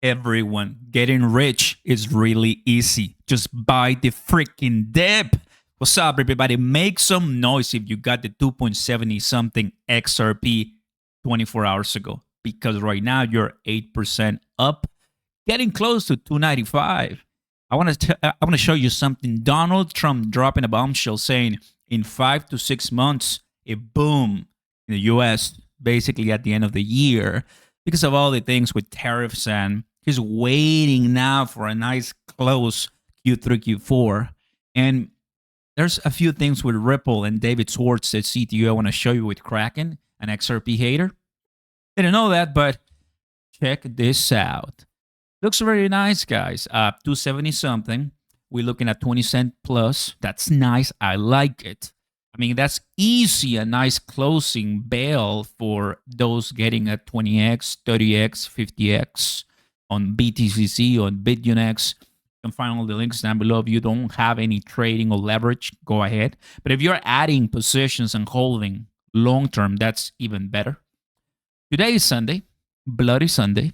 everyone. Getting rich is really easy. Just buy the freaking dip. What's up, everybody? Make some noise if you got the 2.70 something XRP 24 hours ago, because right now you're 8% up, getting close to 295. I want to show you something. Donald Trump dropping a bombshell saying in 5 to 6 months, a boom in the U.S. basically at the end of the year because of all the things with tariffs, and he's waiting now for a nice close Q3, Q4. And there's a few things with Ripple and David Swartz, the CTO, I want to show you with Kraken, an XRP hater. Didn't know that, but check this out. Looks very nice, guys. 270 something. We're looking at 20 cent plus. That's nice. I like it. I mean, that's easy, a nice closing bail for those getting a 20x, 30x, 50x on BTCC, on Bitunix. You can find all the links down below. If you don't have any trading or leverage, go ahead. But if you're adding positions and holding long term, that's even better. Today is Sunday, Bloody Sunday.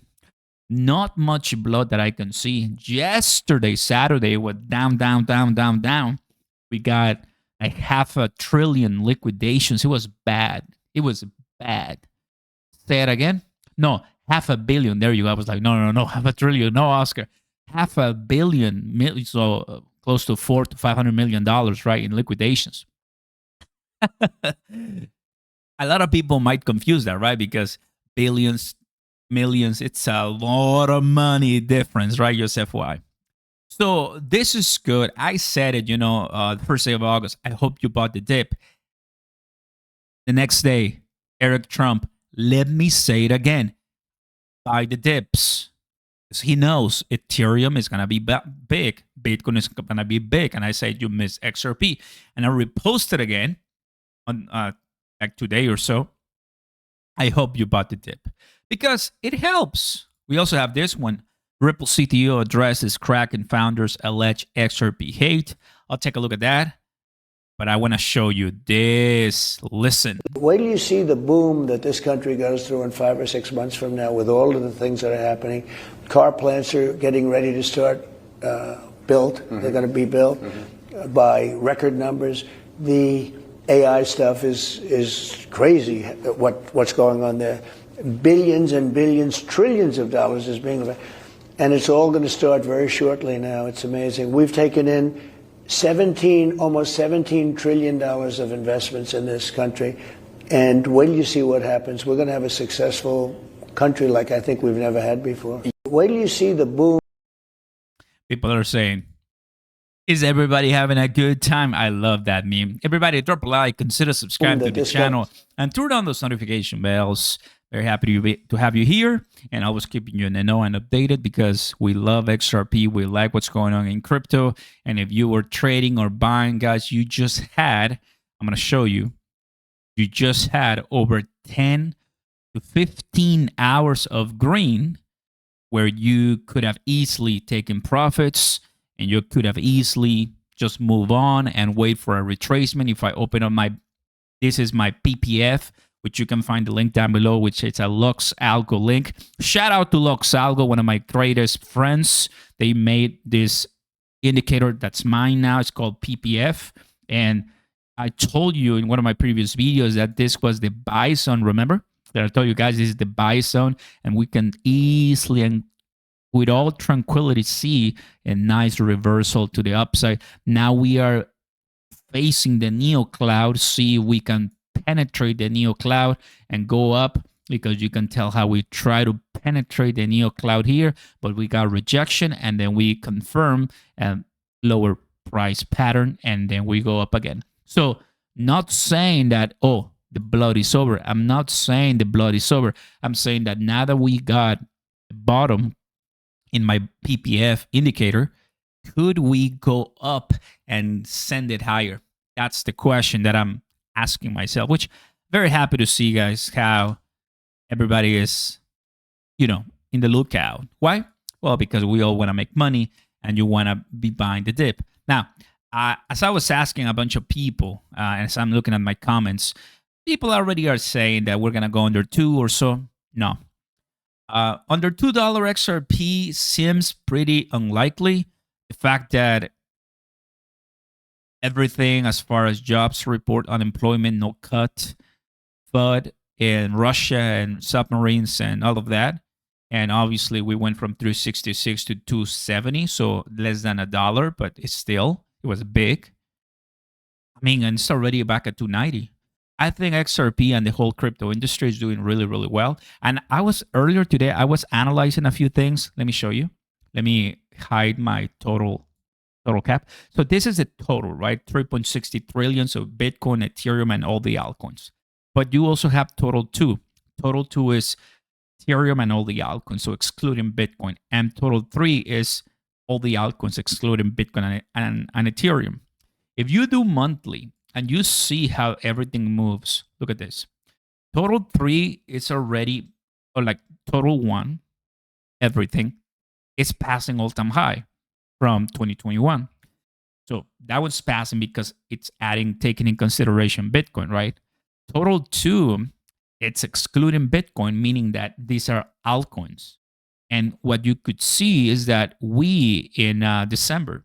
Not much blood that I can see. Yesterday, Saturday, was down, down, down, down, down. We got a 500 billion liquidations. It was bad. It was bad. Say it again. No, 500 billion. There you go. I was like, no, 500 billion. No, Oscar. 500 billion. So close to $400 to $500 million, right, in liquidations. A lot of people might confuse that, right? Because billions, millions, it's a lot of money difference, right, Joseph? Why? So this is good. I said it, the first day of August. I hope you bought the dip. The next day, Eric Trump, let me say it again. Buy the dips. Because he knows Ethereum is going to be big. Bitcoin is going to be big. And I said, you missed XRP. And I reposted again on like today or so. I hope you bought the dip because it helps. We also have this one. Ripple CTO addresses Kraken founders' alleged XRP hate. I'll take a look at that. But I want to show you this. Listen. Wait till you see the boom that this country goes through in 5 or 6 months from now with all of the things that are happening. Car plants are getting ready to start built. Mm-hmm. They're going to be built by record numbers. The AI stuff is crazy, what's going on there. Billions and billions, trillions of dollars is being... And it's all going to start very shortly now. It's amazing. We've taken in almost $17 trillion of investments in this country. And wait till you see what happens. We're going to have a successful country like I think we've never had before. Wait till you see the boom. People are saying, is everybody having a good time? I love that meme. Everybody drop a like, consider subscribing to the channel, and turn on those notification bells. Very happy to have you here, and always keeping you in the know and updated because we love XRP. We like what's going on in crypto. And if you were trading or buying, guys, you just had, I'm going to show you, you just had over 10 to 15 hours of green where you could have easily taken profits and you could have easily just move on and wait for a retracement. If I open up this is my PPF, which you can find the link down below, which is a Lux Algo link. Shout out to Lux Algo, one of my greatest friends. They made this indicator that's mine now. It's called PPF. And I told you in one of my previous videos that this was the buy zone. Remember that I told you guys this is the buy zone, and we can easily and with all tranquility see a nice reversal to the upside. Now we are facing the Neo Cloud. See if we can penetrate the Neo Cloud and go up, because you can tell how we try to penetrate the Neo Cloud here, but we got rejection, and then we confirm a lower price pattern, and then we go up again. So not saying that, oh, the blood is over. I'm not saying the blood is over. I'm saying that now that we got the bottom in my PPF indicator, could we go up and send it higher? That's the question that I'm asking myself, which very happy to see, guys, how everybody is, in the lookout. Why? Well, because we all want to make money and you want to be buying the dip. Now, as I was asking a bunch of people, and as I'm looking at my comments, people already are saying that we're going to go under 2 or so. No. Under $2 XRP seems pretty unlikely. The fact that everything as far as jobs report, unemployment, no cut, FUD in Russia and submarines and all of that. And obviously we went from 366 to 270, so less than $1, but it was big. I mean, and it's already back at 290. I think XRP and the whole crypto industry is doing really, really well. And earlier today, I was analyzing a few things. Let me show you. Let me hide my total cap. So this is the total, right? 3.60 trillion. So Bitcoin, Ethereum, and all the altcoins. But you also have total 2. Total 2 is Ethereum and all the altcoins, so excluding Bitcoin. And total 3 is all the altcoins, excluding Bitcoin and Ethereum. If you do monthly and you see how everything moves, look at this. Total 3 is already, or like total 1, everything is passing all-time high from 2021. So that was passing because it's taking in consideration Bitcoin, right? Total 2, it's excluding Bitcoin, meaning that these are altcoins. And what you could see is that we, in December,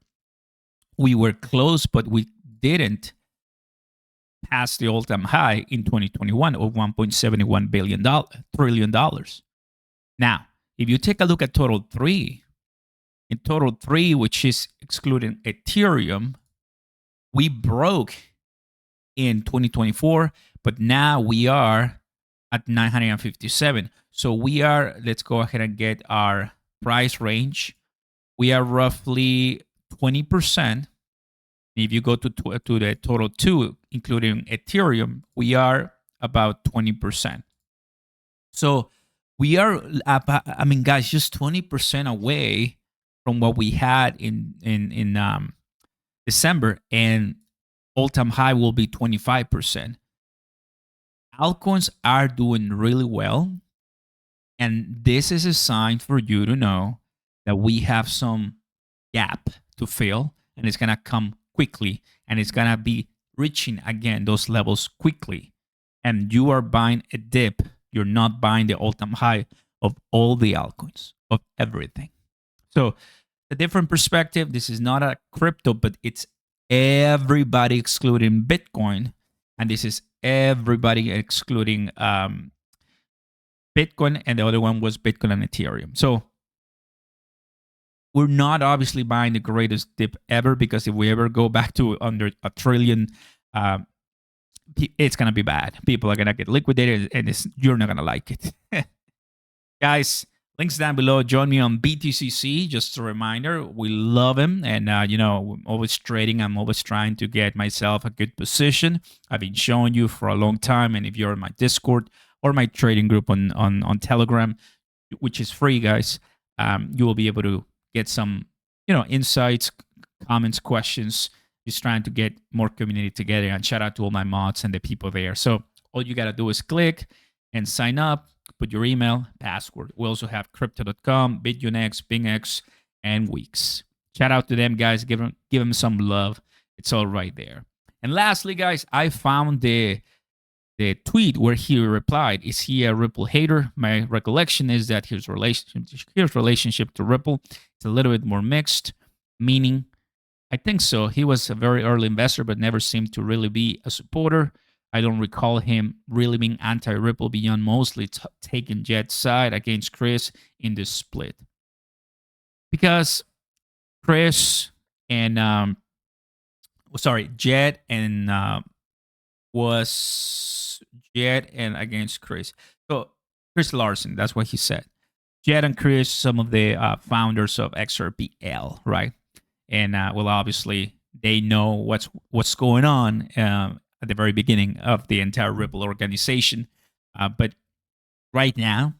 we were close, but we didn't pass the all-time high in 2021 of $1.71 trillion. Now, if you take a look at total 3, in total 3, which is excluding Ethereum, we broke in 2024, but now we are at 957. So we are, let's go ahead and get our price range. We are roughly 20%. If you go to the total 2, including Ethereum, we are about 20%. So we are, I mean, guys, just 20% away from what we had in December, and all-time high will be 25%. Altcoins are doing really well, and this is a sign for you to know that we have some gap to fill, and it's gonna come quickly, and it's gonna be reaching again those levels quickly. And you are buying a dip. You're not buying the all-time high of all the altcoins, of everything. So a different perspective. This is not a crypto, but it's everybody excluding Bitcoin, and this is everybody excluding Bitcoin, and the other one was Bitcoin and Ethereum. So we're not obviously buying the greatest dip ever, because if we ever go back to under $1 trillion, it's going to be bad. People are going to get liquidated, and you're not going to like it. Guys, links down below. Join me on BTCC. Just a reminder, we love him. And, I'm always trading. I'm always trying to get myself a good position. I've been showing you for a long time. And if you're in my Discord or my trading group on Telegram, which is free, guys, you will be able to get some, insights, comments, questions. Just trying to get more community together. And shout out to all my mods and the people there. So all you got to do is click and sign up. Put your email, password. We also have crypto.com, Bitunix, BingX, and Weeks. Shout out to them, guys. Give them some love. It's all right there. And lastly, guys, I found the tweet where he replied, "Is he a Ripple hater?" My recollection is that his relationship to Ripple is a little bit more mixed, meaning, I think so. He was a very early investor, but never seemed to really be a supporter. I don't recall him really being anti-Ripple beyond mostly taking Jet's side against Chris in this split. Because Chris and, Jet and was Jet and against Chris. So Chris Larson, that's what he said. Jet and Chris, some of the founders of XRPL, right? And well, obviously they know what's going on at the very beginning of the entire Ripple organization. But right now,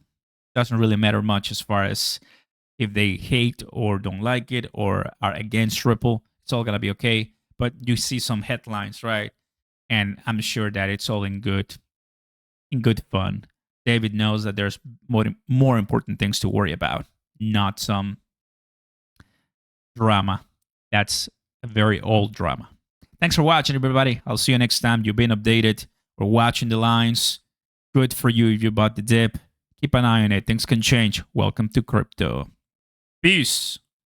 doesn't really matter much as far as if they hate or don't like it or are against Ripple. It's all going to be okay. But you see some headlines, right? And I'm sure that it's all in good fun. David knows that there's more important things to worry about, not some drama. That's a very old drama. Thanks for watching, everybody. I'll see you next time. You've been updated. We're watching the lines. Good for you if you bought the dip. Keep an eye on it. Things can change. Welcome to crypto. Peace.